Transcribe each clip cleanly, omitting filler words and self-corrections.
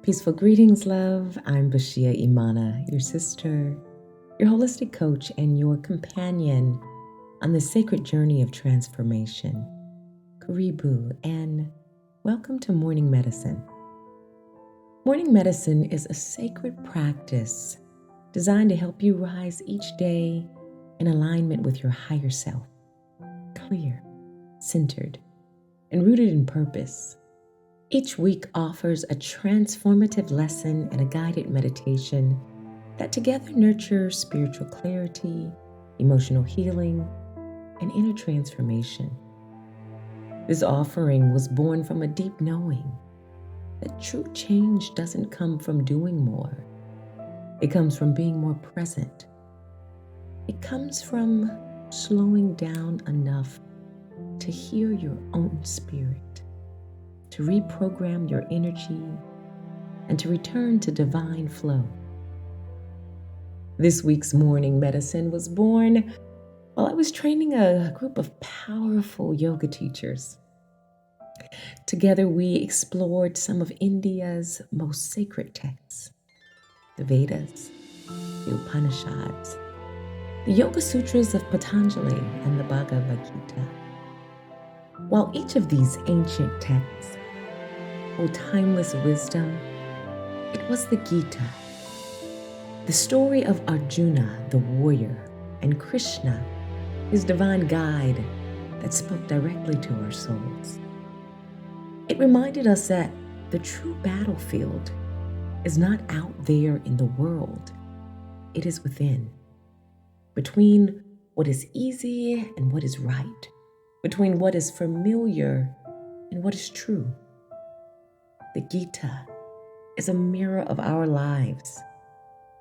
Peaceful greetings, love. I'm Bashia Imana, your sister, your holistic coach, and your companion on the sacred journey of transformation. Karibu, and welcome to Morning Medicine. Morning Medicine is a sacred practice designed to help you rise each day in alignment with your higher self, clear, centered, and rooted in purpose. Each week offers a transformative lesson and a guided meditation that together nurture spiritual clarity, emotional healing, and inner transformation. This offering was born from a deep knowing that true change doesn't come from doing more. It comes from being more present. It comes from slowing down enough to hear your own spirit, to reprogram your energy, and to return to divine flow. This week's morning medicine was born while I was training a group of powerful yoga teachers. Together, we explored some of India's most sacred texts, the Vedas, the Upanishads, the Yoga Sutras of Patanjali, and the Bhagavad Gita. While each of these ancient texts hold timeless wisdom, it was the Gita, the story of Arjuna, the warrior, and Krishna, his divine guide, that spoke directly to our souls. It reminded us that the true battlefield is not out there in the world, it is within, between what is easy and what is right, between what is familiar and what is true. The Gita is a mirror of our lives.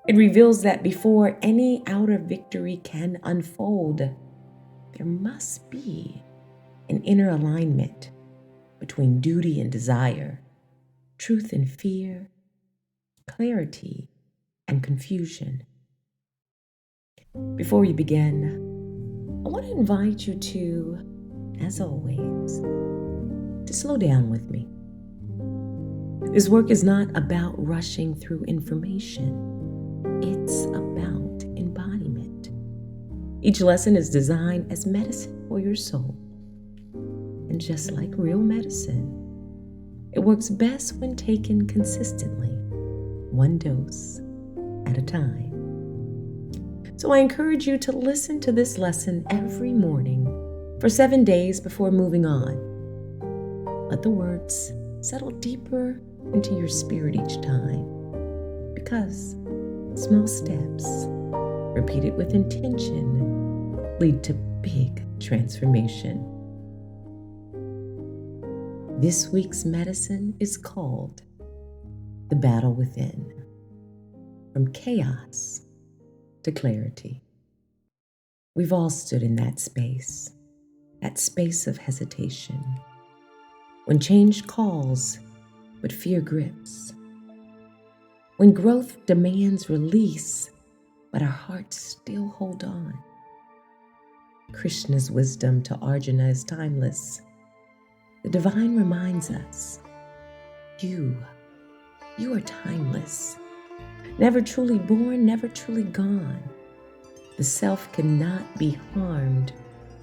It reveals that before any outer victory can unfold, there must be an inner alignment between duty and desire, truth and fear, clarity and confusion. Before we begin, I want to invite you to, as always, to slow down with me. This work is not about rushing through information. It's about embodiment. Each lesson is designed as medicine for your soul. And just like real medicine, it works best when taken consistently, one dose at a time. So I encourage you to listen to this lesson every morning for 7 days before moving on. Let the words settle deeper into your spirit each time, because small steps, repeated with intention, lead to big transformation. This week's medicine is called The Battle Within, From Chaos to Clarity. We've all stood in that space of hesitation, when change calls but fear grips, when growth demands release but our hearts still hold on. Krishna's wisdom to Arjuna is timeless. The divine reminds us, you are timeless, never truly born, never truly gone. The self cannot be harmed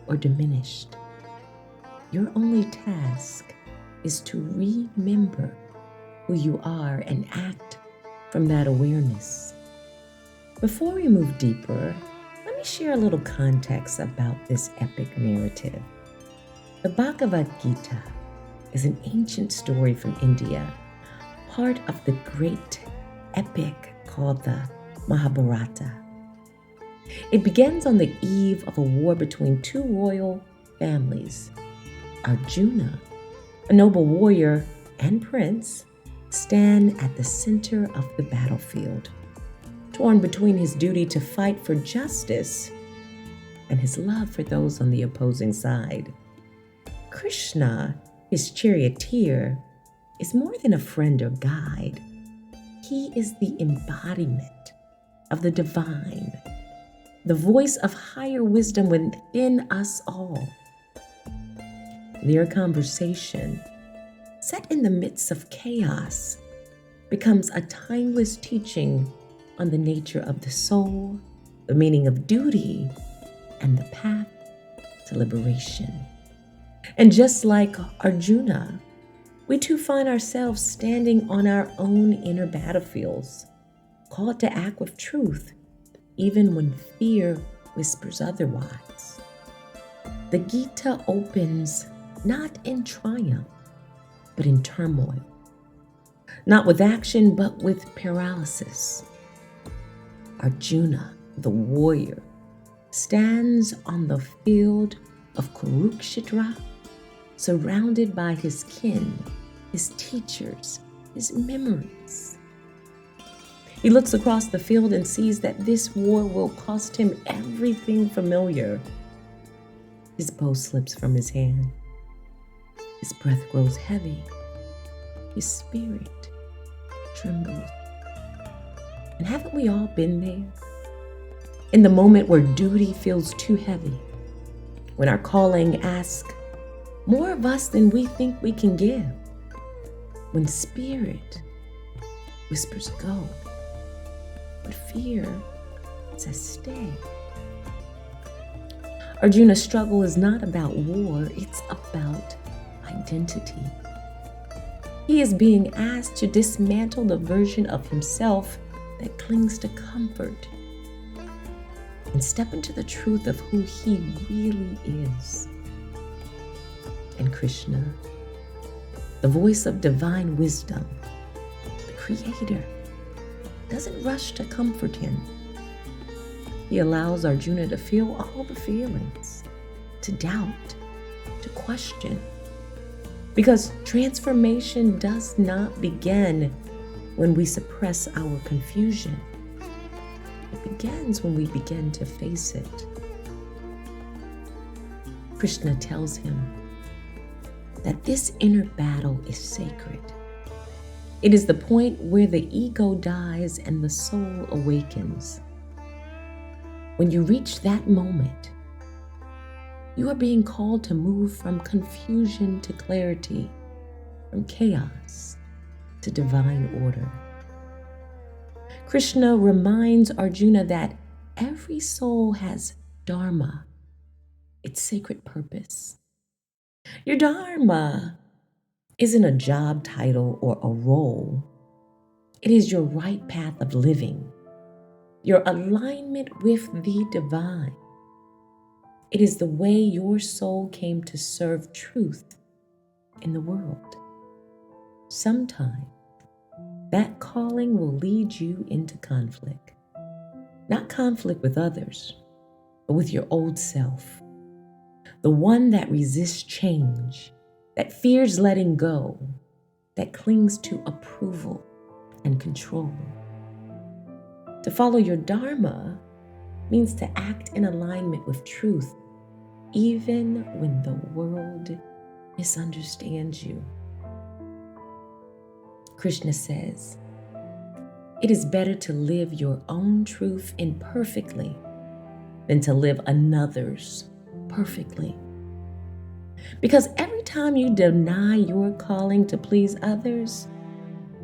or diminished. Your only task is to remember who you are and act from that awareness. Before we move deeper, let me share a little context about this epic narrative. The Bhagavad Gita is an ancient story from India, part of the great epic called the Mahabharata. It begins on the eve of a war between two royal families. Arjuna, a noble warrior and prince, stand at the center of the battlefield, torn between his duty to fight for justice and his love for those on the opposing side. Krishna, his charioteer, is more than a friend or guide. He is the embodiment of the divine, the voice of higher wisdom within us all. Their conversation, set in the midst of chaos, becomes a timeless teaching on the nature of the soul, the meaning of duty, and the path to liberation. And just like Arjuna, we too find ourselves standing on our own inner battlefields, called to act with truth, even when fear whispers otherwise. The Gita opens not in triumph, but in turmoil. Not with action, but with paralysis. Arjuna, the warrior, stands on the field of Kurukshetra, surrounded by his kin, his teachers, his memories. He looks across the field and sees that this war will cost him everything familiar. His bow slips from his hand. His breath grows heavy. His spirit trembles. And haven't we all been there? In the moment where duty feels too heavy, when our calling asks more of us than we think we can give, when spirit whispers go, but fear says stay. Arjuna's struggle is not about war, it's about identity. He is being asked to dismantle the version of himself that clings to comfort and step into the truth of who he really is. And Krishna, the voice of divine wisdom, the creator, doesn't rush to comfort him. He allows Arjuna to feel all the feelings, to doubt, to question. Because transformation does not begin when we suppress our confusion. It begins when we begin to face it. Krishna tells him that this inner battle is sacred. It is the point where the ego dies and the soul awakens. When you reach that moment, you are being called to move from confusion to clarity, from chaos to divine order. Krishna reminds Arjuna that every soul has Dharma, its sacred purpose. Your Dharma isn't a job title or a role. It is your right path of living, your alignment with the divine. It is the way your soul came to serve truth in the world. Sometime, that calling will lead you into conflict. Not conflict with others, but with your old self. The one that resists change, that fears letting go, that clings to approval and control. To follow your Dharma means to act in alignment with truth, even when the world misunderstands you. Krishna says, it is better to live your own truth imperfectly than to live another's perfectly. Because every time you deny your calling to please others,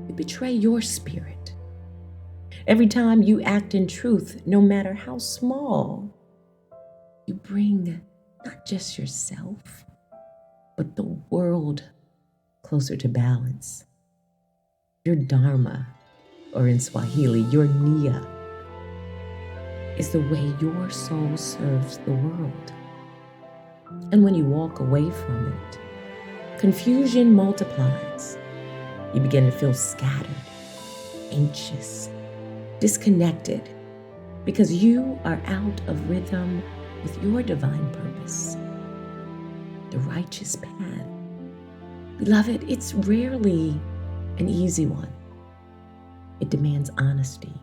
you betray your spirit. Every time you act in truth, no matter how small, you bring not just yourself, but the world closer to balance. Your Dharma, or in Swahili, your Nia, is the way your soul serves the world. And when you walk away from it, confusion multiplies. You begin to feel scattered, anxious, disconnected, because you are out of rhythm with your divine purpose, the righteous path. Beloved, it's rarely an easy one. It demands honesty,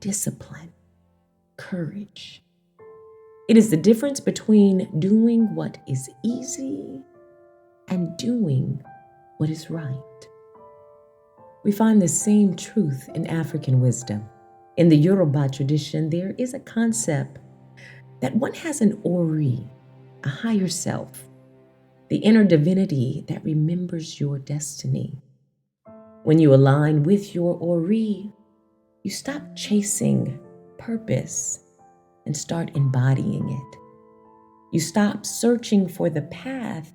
discipline, courage. It is the difference between doing what is easy and doing what is right. We find the same truth in African wisdom. In the Yoruba tradition, there is a concept that one has an OH-ree, a higher self, the inner divinity that remembers your destiny. When you align with your OH-ree, you stop chasing purpose and start embodying it. You stop searching for the path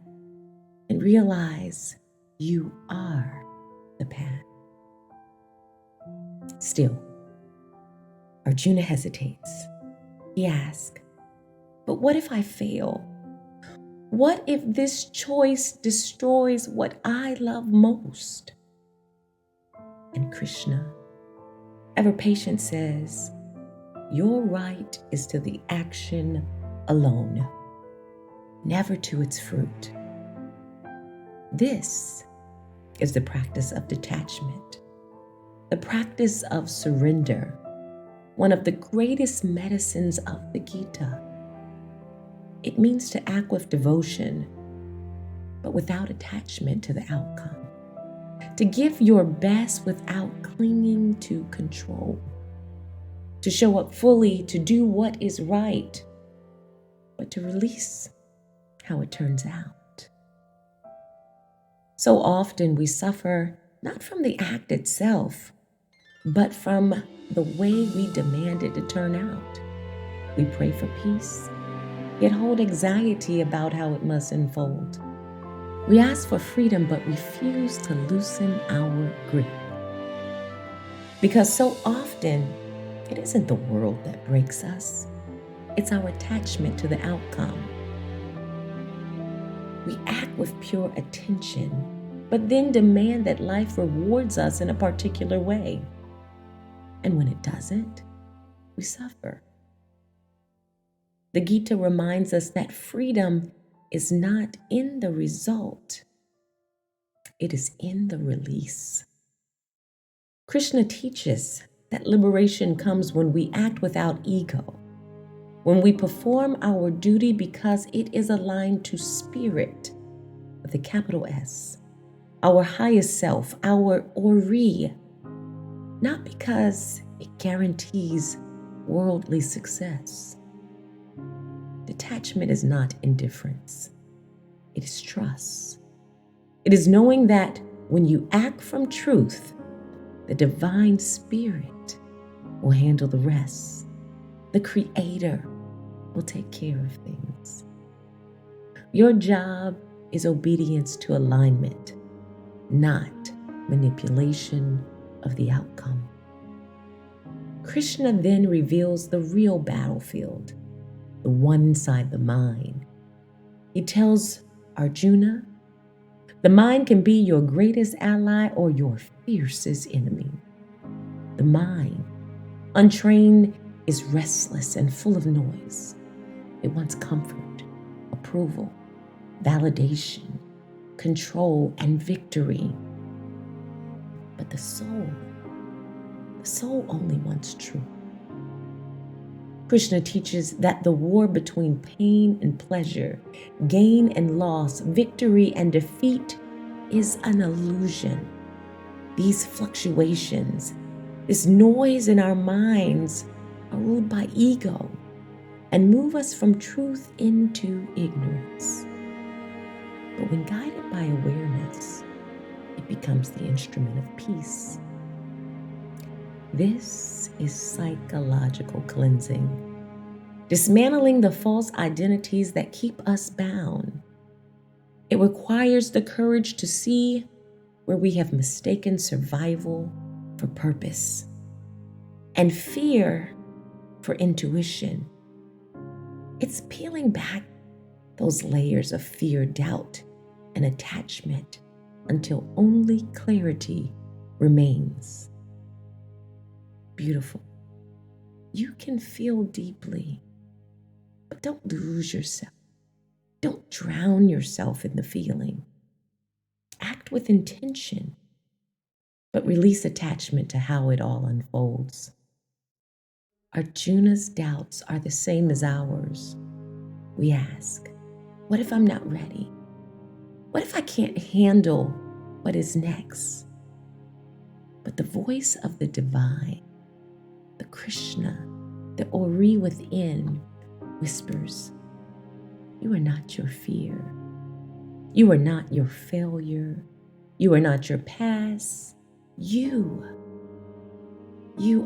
and realize you are the path. Still, Arjuna hesitates. He asks, but what if I fail? What if this choice destroys what I love most? And Krishna, ever patient, says, your right is to the action alone, never to its fruit. This is the practice of detachment, the practice of surrender, one of the greatest medicines of the Gita. It means to act with devotion, but without attachment to the outcome. To give your best without clinging to control. To show up fully, to do what is right, but to release how it turns out. So often we suffer not from the act itself, but from the way we demand it to turn out. We pray for peace, yet hold anxiety about how it must unfold. We ask for freedom, but refuse to loosen our grip. Because so often, it isn't the world that breaks us. It's our attachment to the outcome. We act with pure attention, but then demand that life rewards us in a particular way. And when it doesn't, we suffer. The Gita reminds us that freedom is not in the result. It is in the release. Krishna teaches that liberation comes when we act without ego, when we perform our duty because it is aligned to spirit, with a capital S, our highest self, our OH-ree, not because it guarantees worldly success. Detachment is not indifference. It is trust. It is knowing that when you act from truth, the divine spirit will handle the rest. The Creator will take care of things. Your job is obedience to alignment, not manipulation of the outcome. Krishna then reveals the real battlefield, the one inside the mind. He tells Arjuna, the mind can be your greatest ally or your fiercest enemy. The mind, untrained, is restless and full of noise. It wants comfort, approval, validation, control, and victory. But the soul only wants truth. Krishna teaches that the war between pain and pleasure, gain and loss, victory and defeat is an illusion. These fluctuations, this noise in our minds are ruled by ego and move us from truth into ignorance. But when guided by awareness, it becomes the instrument of peace. This is psychological cleansing, dismantling the false identities that keep us bound. It requires the courage to see where we have mistaken survival for purpose and fear for intuition. It's peeling back those layers of fear, doubt, and attachment until only clarity remains. Beautiful. You can feel deeply, but don't lose yourself. Don't drown yourself in the feeling. Act with intention, but release attachment to how it all unfolds. Arjuna's doubts are the same as ours. We ask, what if I'm not ready? What if I can't handle what is next? But the voice of the divine, the Krishna, the OH-ree within, whispers, you are not your fear. You are not your failure. You are not your past. You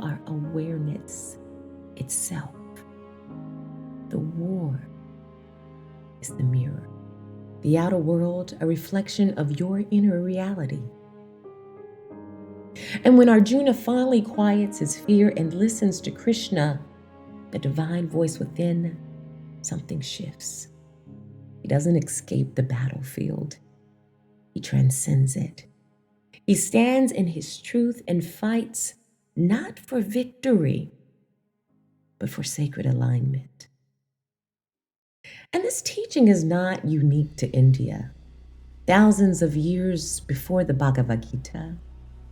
are awareness itself. The war is the mirror. The outer world, a reflection of your inner reality. And when Arjuna finally quiets his fear and listens to Krishna, the divine voice within, something shifts. He doesn't escape the battlefield. He transcends it. He stands in his truth and fights not for victory, but for sacred alignment. And this teaching is not unique to India. Thousands of years before the Bhagavad Gita,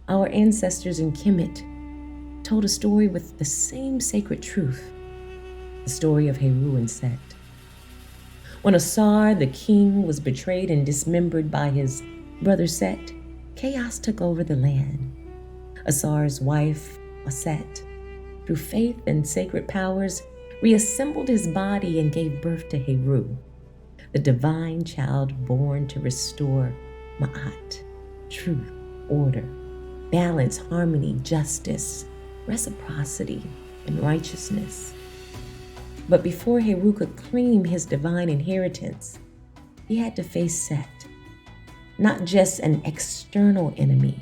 our ancestors in Kemetic told a story with the same sacred truth, the story of Heru and Set. When Asar, the king, was betrayed and dismembered by his brother Seth, chaos took over the land. Asar's wife, Set, through faith and sacred powers, reassembled his body and gave birth to Heru, the divine child born to restore Ma'at, truth, order, balance, harmony, justice, reciprocity, and righteousness. But before Heru could claim his divine inheritance, he had to face Seth, not just an external enemy,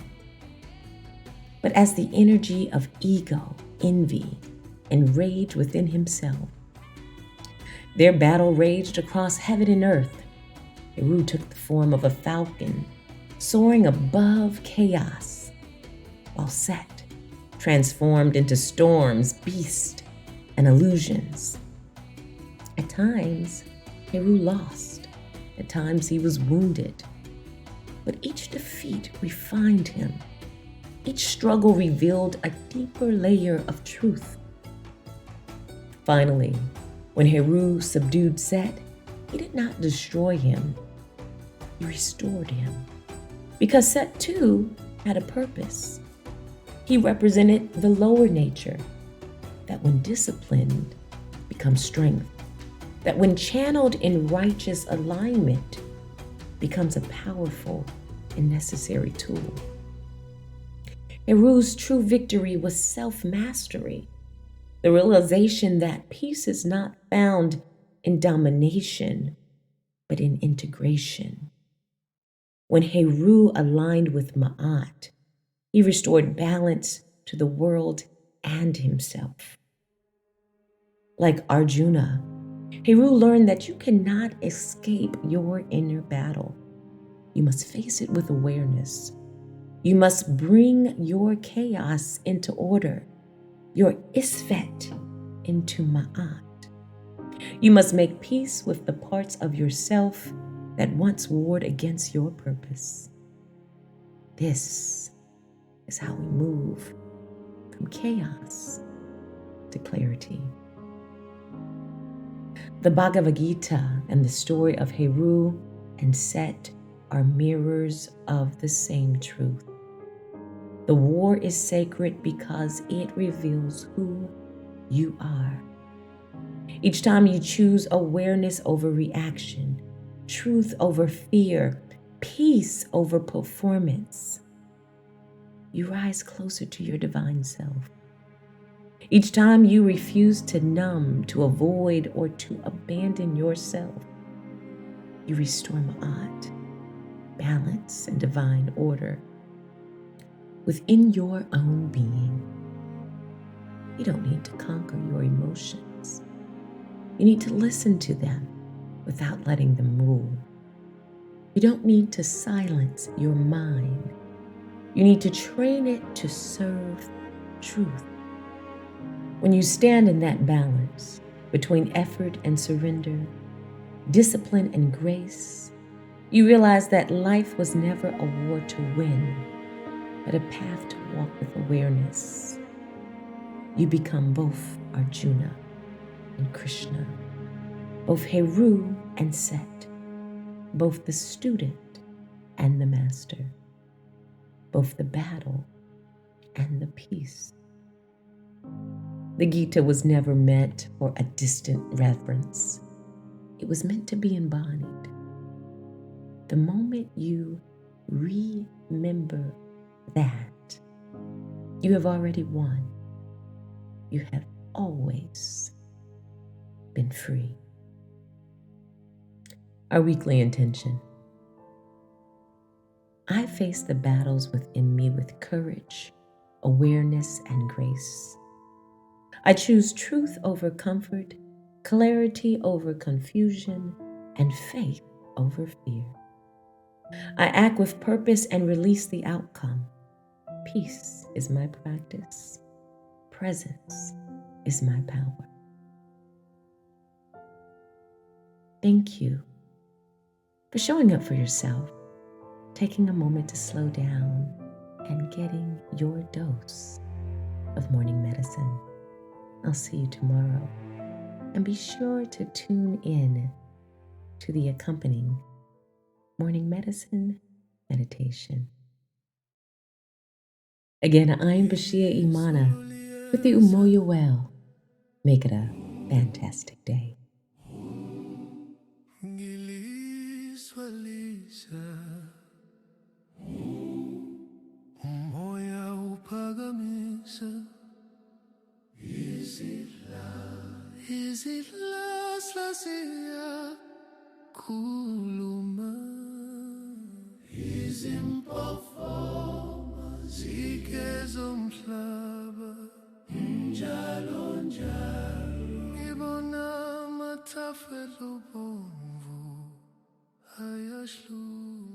but as the energy of ego, envy, and rage within himself. Their battle raged across heaven and earth. Heru took the form of a falcon, soaring above chaos, while Set transformed into storms, beasts, and illusions. At times, Heru lost. At times, he was wounded. But each defeat refined him. Each struggle revealed a deeper layer of truth. Finally, when Heru subdued Seth, he did not destroy him. He restored him. Because Seth, too, had a purpose. He represented the lower nature, that when disciplined, becomes strength. That when channeled in righteous alignment, becomes a powerful and necessary tool. Heru's true victory was self-mastery, the realization that peace is not found in domination, but in integration. When Heru aligned with Ma'at, he restored balance to the world and himself. Like Arjuna, Heru learned that you cannot escape your inner battle. You must face it with awareness. You must bring your chaos into order, your Seth into Ma'at. You must make peace with the parts of yourself that once warred against your purpose. This is how we move from chaos to clarity. The Bhagavad Gita and the story of Heru and Set are mirrors of the same truth. The war is sacred because it reveals who you are. Each time you choose awareness over reaction, truth over fear, peace over performance, you rise closer to your divine self. Each time you refuse to numb, to avoid, or to abandon yourself, you restore Ma'at, balance, and divine order within your own being. You don't need to conquer your emotions. You need to listen to them without letting them rule. You don't need to silence your mind. You need to train it to serve truth. When you stand in that balance between effort and surrender, discipline and grace, you realize that life was never a war to win, but a path to walk with awareness. You become both Arjuna and Krishna, both Heru and Set, both the student and the master, both the battle and the peace. The Gita was never meant for a distant reverence. It was meant to be embodied. The moment you remember that, You have already won. You have always been free. Our weekly intention. I face the battles within me with courage, awareness, and grace. I choose truth over comfort, clarity over confusion, and faith over fear. I act with purpose and release the outcome. Peace is my practice. Presence is my power. Thank you for showing up for yourself, taking a moment to slow down, and getting your dose of morning medicine. I'll see you tomorrow. And be sure to tune in to the accompanying morning medicine meditation. Again, I'm Bashia Imana with the Umoya Well. Make it a fantastic day. Is it last year? Kuluma is imperformance. Ikezomhlaba njalo njalo. Ibona matafelo bomvu ayashlu.